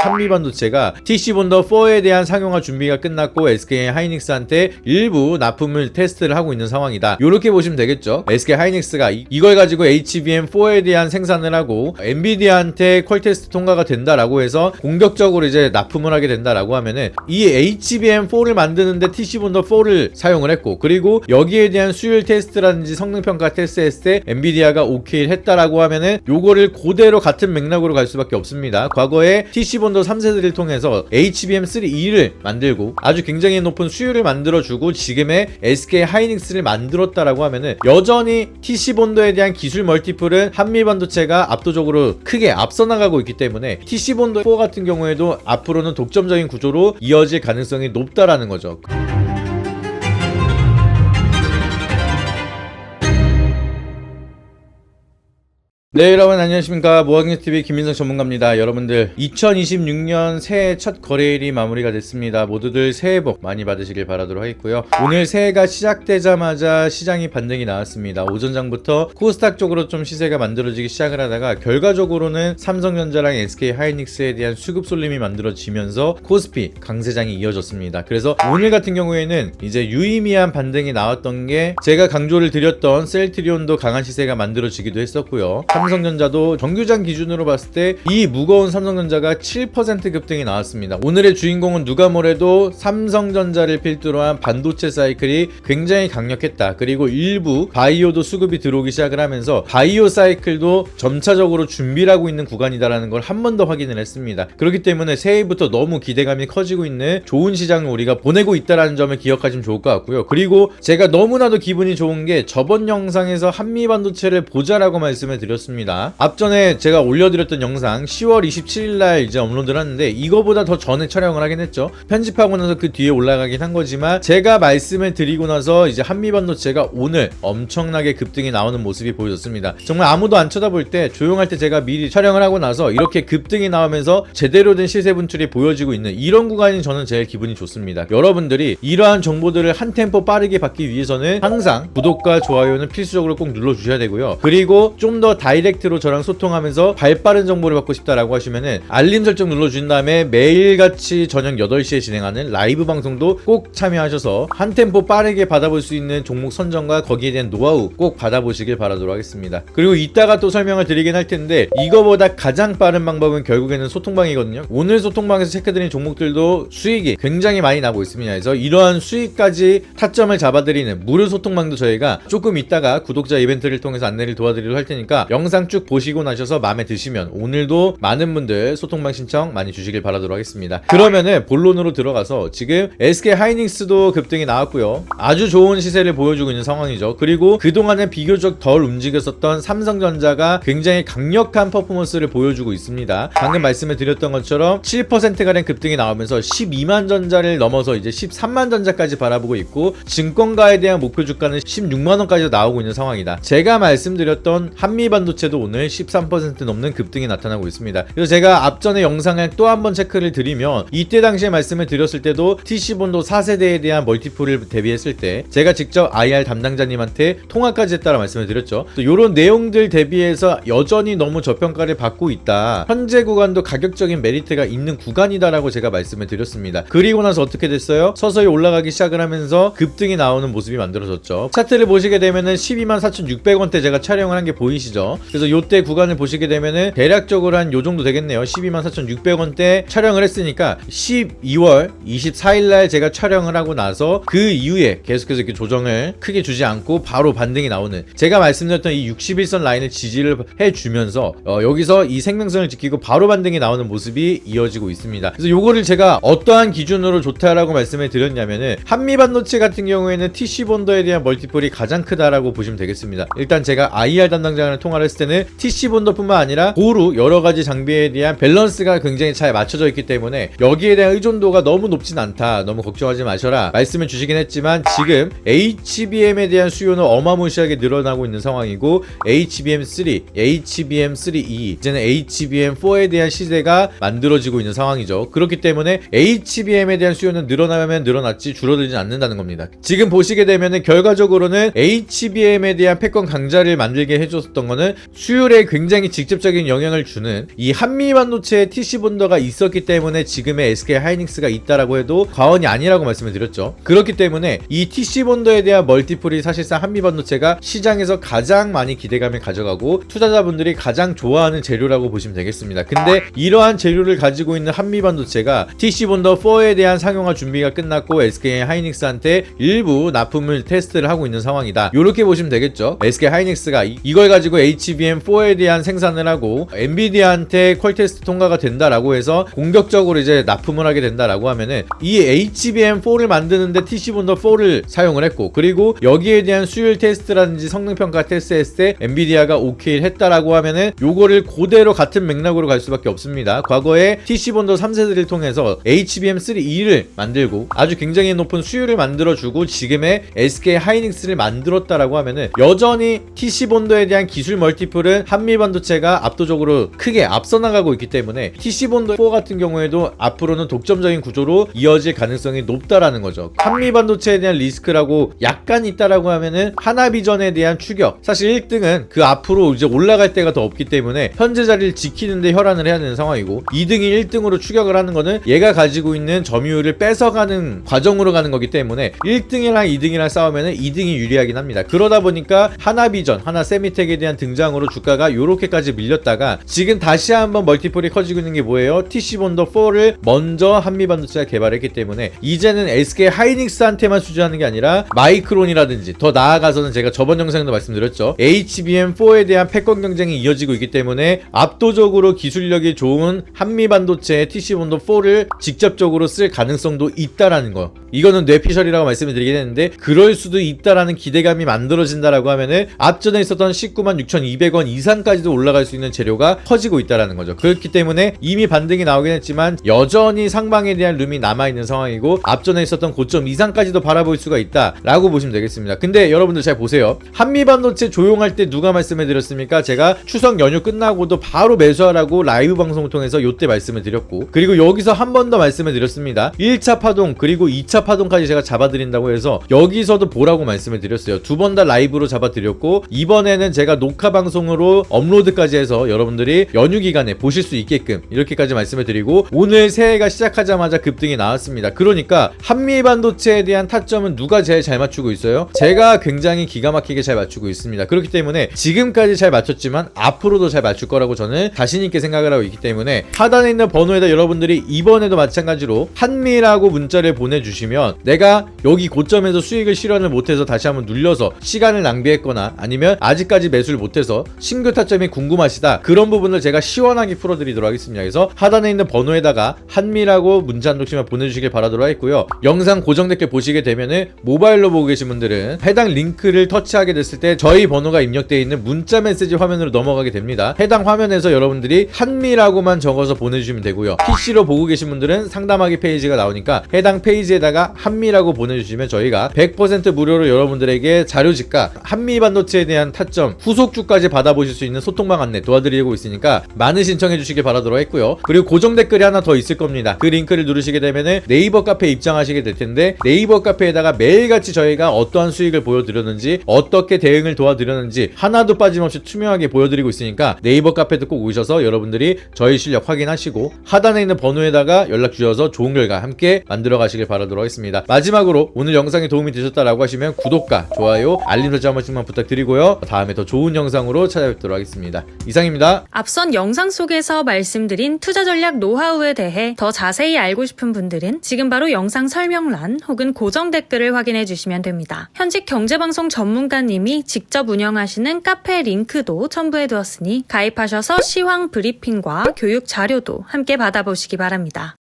한미 반도체가 TC 본더 4에 대한 상용화 준비가 끝났고 SK 하이닉스한테 일부 납품을 테스트를 하고 있는 상황이다. 이렇게 보시면 되겠죠. SK 하이닉스가 이걸 가지고 HBM4에 대한 생산을 하고 엔비디아한테 퀄 테스트 통과가 된다라고 해서 공격적으로 이제 납품을 하게 된다라고 하면은 이 HBM4를 만드는데 TC 본더 4를 사용을 했고, 그리고 여기에 대한 수율 테스트라든지 성능 평가 테스트 했을 때 엔비디아가 오케이를 했다라고 하면은 요거를 그대로 같은 맥락으로 갈 수밖에 없습니다. 과거에 TC 본더 3세대를 통해서 HBM3E를 만들고 아주 굉장히 높은 수율을 만들어주고 지금의 SK 하이닉스를 만들었다라고 하면은 여전히 TC 본더에 대한 기술 멀티플은 한미 반도체가 압도적으로 크게 앞서 나가고 있기 때문에 TC 본더 4 같은 경우에도 앞으로는 독점적인 구조로 이어질 가능성이 높다라는 거죠. 네, 여러분 안녕하십니까. 모학뉴스TV 김민석 전문가입니다. 여러분들 2026년 새해 첫 거래일이 마무리가 됐습니다. 모두들 새해 복 많이 받으시길 바라도록 하겠고요. 오늘 새해가 시작되자마자 시장이 반등이 나왔습니다. 오전장부터 코스닥 쪽으로 좀 시세가 만들어지기 시작을 하다가 결과적으로는 삼성전자랑 SK 하이닉스에 대한 수급 쏠림이 만들어지면서 코스피 강세장이 이어졌습니다. 그래서 오늘 같은 경우에는 이제 유의미한 반등이 나왔던 게 제가 강조를 드렸던 셀트리온도 강한 시세가 만들어지기도 했었고요. 삼성전자도 정규장 기준으로 봤을 때 이 무거운 삼성전자가 7% 급등이 나왔습니다. 오늘의 주인공은 누가 뭐래도 삼성전자를 필두로 한 반도체 사이클이 굉장히 강력했다. 그리고 일부 바이오도 수급이 들어오기 시작을 하면서 바이오 사이클도 점차적으로 준비를 하고 있는 구간이다라는 걸 한 번 더 확인을 했습니다. 그렇기 때문에 새해부터 너무 기대감이 커지고 있는 좋은 시장을 우리가 보내고 있다는 점을 기억하시면 좋을 것 같고요. 그리고 제가 너무나도 기분이 좋은 게 저번 영상에서 한미 반도체를 보자라고 말씀을 드렸습니다. 앞전에 제가 올려드렸던 영상 10월 27일날 이제 업로드를 하는데 이거보다 더 전에 촬영을 하긴 했죠. 편집하고 나서 그 뒤에 올라가긴 한 거지만 제가 말씀을 드리고 나서 이제 한미반도체가 오늘 엄청나게 급등이 나오는 모습이 보여졌습니다. 정말 아무도 안 쳐다볼 때 조용할 때 제가 미리 촬영을 하고 나서 이렇게 급등이 나오면서 제대로 된 시세 분출이 보여지고 있는 이런 구간이 저는 제일 기분이 좋습니다. 여러분들이 이러한 정보들을 한 템포 빠르게 받기 위해서는 항상 구독과 좋아요는 필수적으로 꼭 눌러주셔야 되고요. 그리고 좀 더 다이렉트로 저랑 소통하면서 발빠른 정보를 받고 싶다라고 하시면은 알림 설정 눌러주신 다음에 매일같이 저녁 8시에 진행하는 라이브 방송도 꼭 참여하셔서 한 템포 빠르게 받아볼 수 있는 종목 선정과 거기에 대한 노하우 꼭 받아보시길 바라도록 하겠습니다. 그리고 이따가 또 설명을 드리긴 할 텐데 이거보다 가장 빠른 방법은 결국에는 소통방이거든요. 오늘 소통방에서 체크드린 종목들도 수익이 굉장히 많이 나고 있습니다. 그래서 이러한 수익까지 타점을 잡아드리는 무료 소통방도 저희가 조금 이따가 구독자 이벤트를 통해서 안내를 도와드리도록 할 테니까 영상 쭉 보시고 나셔서 마음에 드시면 오늘도 많은 분들 소통방 신청 많이 주시길 바라도록 하겠습니다. 그러면은 본론으로 들어가서 지금 SK 하이닉스도 급등이 나왔고요. 아주 좋은 시세를 보여주고 있는 상황이죠. 그리고 그동안에 비교적 덜 움직였었던 삼성전자가 굉장히 강력한 퍼포먼스를 보여주고 있습니다. 방금 말씀을 드렸던 것처럼 7%가량 급등이 나오면서 12만 전자를 넘어서 이제 13만 전자까지 바라보고 있고 증권가에 대한 목표 주가는 16만원까지 나오고 있는 상황이다. 제가 말씀드렸던 한미 반도체도 오늘 13% 넘는 급등이 나타나고 있습니다. 그래서 제가 앞전에 영상을 또 한 번 체크를 드리면 이때 당시에 말씀을 드렸을 때도 TC본도 4세대에 대한 멀티플을 대비했을 때 제가 직접 IR 담당자님한테 통화까지 했다라 말씀을 드렸죠. 또 이런 내용들 대비해서 여전히 너무 저평가를 받고 있다. 현재 구간도 가격적인 메리트가 있는 구간이다라고 제가 말씀을 드렸습니다. 그리고 나서 어떻게 됐어요? 서서히 올라가기 시작을 하면서 급등이 나오는 모습이 만들어졌죠. 차트를 보시게 되면은 124,600원대 제가 촬영을 한 게 보이시죠? 그래서 요때 구간을 보시게 되면은 대략적으로 한 요 정도 되겠네요. 124,600원대 촬영을 했으니까 12월 24일날 제가 촬영을 하고 나서 그 이후에 계속해서 이렇게 조정을 크게 주지 않고 바로 반등이 나오는, 제가 말씀드렸던 이 61선 라인을 지지를 해주면서 여기서 이 생명선을 지키고 바로 반등이 나오는 모습이 이어지고 있습니다. 그래서 요거를 제가 어떠한 기준으로 좋다라고 말씀을 드렸냐면은 한미반도체 같은 경우에는 TC본더에 대한 멀티플이 가장 크다라고 보시면 되겠습니다. 일단 제가 IR 담당자랑 통화를 했을 때는 TC본더뿐만 아니라 고루 여러가지 장비에 대한 밸런스가 굉장히 잘 맞춰져 있기 때문에 여기에 대한 의존도가 너무 높진 않다, 너무 걱정하지 마셔라 말씀을 주시긴 했지만 지금 HBM에 대한 수요는 어마무시하게 늘어나고 있는 상황이고 HBM3, HBM3E, 이제는 HBM4에 대한 시대가 만들어지고 있는 상황이죠. 그렇기 때문에 HBM에 대한 수요는 늘어나면 늘어났지 줄어들지 않는다는 겁니다. 지금 보시게 되면은 결과적으로는 HBM에 대한 패권 강자를 만들게 해줬던 거는 수율에 굉장히 직접적인 영향을 주는 이 한미 반도체에 TC 본더가 있었기 때문에 지금의 SK 하이닉스가 있다라고 해도 과언이 아니라고 말씀을 드렸죠. 그렇기 때문에 이 TC 본더에 대한 멀티플이 사실상 한미 반도체가 시장에서 가장 많이 기대감을 가져가고 투자자분들이 가장 좋아하는 재료라고 보시면 되겠습니다. 근데 이러한 재료를 가지고 있는 한미 반도체가 TC 본더 4에 대한 상용화 준비가 끝났고 SK 하이닉스한테 일부 납품을 테스트를 하고 있는 상황이다. 이렇게 보시면 되겠죠. SK 하이닉스가 이걸 가지고 HBM4에 대한 생산을 하고 엔비디아한테 퀄 테스트 통과가 된다라고 해서 공격적으로 이제 납품을 하게 된다라고 하면은 이 HBM4를 만드는데 TC 본더 4를 사용을 했고, 그리고 여기에 대한 수율 테스트라든지 성능 평가 테스트 했을 때 엔비디아가 오케이를 했다라고 하면은 요거를 그대로 같은 맥락으로 갈 수밖에 없습니다. 과거에 TC 본더 3세대를 통해서 HBM3E를 만들고 아주 굉장히 높은 수율을 만들어주고 지금의 SK 하이닉스를 만들었다라고 하면은 여전히 TC 본더에 대한 기술 멀티플은 한미 반도체가 압도적으로 크게 앞서 나가고 있기 때문에 TC 본더 4 같은 경우에도 앞으로는 독점적인 구조로 이어질 가능성이 높다라는 거죠. 한미 반도체에 대한 리스크라고 약간 있다라고 하면은 하나비전에 대한 추격. 사실 1등은 그 앞으로 이제 올라갈 때가 더 없기 때문에 현재 자리를 지키는데 혈안을 해야 되는 상황이고, 2등이 1등으로 추격을 하는 거는 얘가 가지고 있는 점유율을 뺏어가는 과정으로 가는 거기 때문에 1등이랑 2등이랑 싸우면은 2등이 유리하긴 합니다. 그러다 보니까 하나비전, 하나세미텍에 대한 등장으로 주가가 요렇게까지 밀렸다가 지금 다시 한번 멀티플이 커지고 있는 게 뭐예요? TC 본더 4를 먼저 한미 반도체가 개발했기 때문에 이제는 SK 하이닉스한테만 수주하는 게 아니라 마이크론이라든지 더 나아가서는 제가 저번 영상에도 말씀드렸죠. HBM4에 대한 패권 경쟁이 이어지고 있기 때문에 압도적으로 기술력이 좋은 한미 반도체의 TC 본더 4를 직접적으로 쓸 가능성도 있다라는 거. 이거는 뇌피셜이라고 말씀을 드리긴 했는데 그럴 수도 있다라는 기대감이 만들어진다라고 하면은 앞전에 있었던 196,200원 이상까지도 올라갈 수 있는 재료가 커지고 있다라는 거죠. 그렇기 때문에 이미 반등이 나오긴 했지만 여전히 상방에 대한 룸이 남아있는 상황이고 앞전에 있었던 고점 이상까지도 바라볼 수가 있다라고 보시면 되겠습니다. 근데 여러분들 잘 보세요. 한미 반도체 조용할 때 누가 말씀을 드렸습니까? 제가 추석 연휴 끝나고도 바로 매수하라고 라이브 방송을 통해서 요때 말씀을 드렸고, 그리고 여기서 한 번 더 말씀을 드렸습니다. 1차 파동 그리고 2차 파동까지 제가 잡아드린다고 해서 여기서도 보라고 말씀을 드렸어요. 두 번 다 라이브로 잡아드렸고 이번에는 제가 녹화 방송으로 업로드까지 해서 여러분들이 연휴 기간에 보실 수 있게끔 이렇게까지 말씀을 드리고, 오늘 새해가 시작하자마자 급등이 나왔습니다. 그러니까 한미 반도체에 대한 타점은 누가 제일 잘 맞추고 있어요? 제가 굉장히 기가 막히게 잘 맞추고 있습니다. 그렇기 때문에 지금까지 잘 맞췄지만 앞으로도 잘 맞출 거라고 저는 자신 있게 생각을 하고 있기 때문에 하단에 있는 번호에다 여러분들이 이번에도 마찬가지로 한미라고 문자를 보내주시면 내가 여기 고점에서 수익을 실현을 못해서 다시 한번 눌려서 시간을 낭비했거나 아니면 아직까지 매수를 못해서 신규 타점이 궁금하시다, 그런 부분을 제가 시원하게 풀어드리도록 하겠습니다. 그래서 하단에 있는 번호에다가 한미라고 문자 한 통씩만 보내주시길 바라도록 하겠고요. 영상 고정 댓글 보시게 되면은 모바일로 보고 계신 분들은 해당 링크를 터치하게 됐을 때 저희 번호가 입력되어 있는 문자 메시지 화면으로 넘어가게 됩니다. 해당 화면에서 여러분들이 한미라고만 적어서 보내주시면 되고요. PC로 보고 계신 분들은 상담하기 페이지가 나오니까 해당 페이지에다가 한미라고 보내주시면 저희가 100% 무료로 여러분들에게 자료집과 한미 반도체에 대한 타점, 후속주까지 받아보실 수 있는 소통방 안내 도와드리고 있으니까 많은 신청해 주시길 바라도록 했고요. 그리고 고정 댓글이 하나 더 있을 겁니다. 그 링크를 누르시게 되면은 네이버 카페에 입장하시게 될 텐데 네이버 카페에다가 매일같이 저희가 어떠한 수익을 보여드렸는지 어떻게 대응을 도와드렸는지 하나도 빠짐없이 투명하게 보여드리고 있으니까 네이버 카페도 꼭 오셔서 여러분들이 저희 실력 확인하시고 하단에 있는 번호에다가 연락 주셔서 좋은 결과 함께 만들어 가시길 바라도록 하겠습니다. 마지막으로 오늘 영상이 도움이 되셨다라고 하시면 구독과 좋아요, 알림 설정 한 번씩만 부탁드리고요. 다음에 더 좋은 영상으로 찾아뵙도록 하겠습니다. 이상입니다. 앞선 영상 속에서 말씀드린 투자 전략 노하우에 대해 더 자세히 알고 싶은 분들은 지금 바로 영상 설명란 혹은 고정 댓글을 확인해 주시면 됩니다. 현직 경제방송 전문가님이 직접 운영하시는 카페 링크도 첨부해 두었으니 가입하셔서 시황 브리핑과 교육 자료도 함께 받아보시기 바랍니다.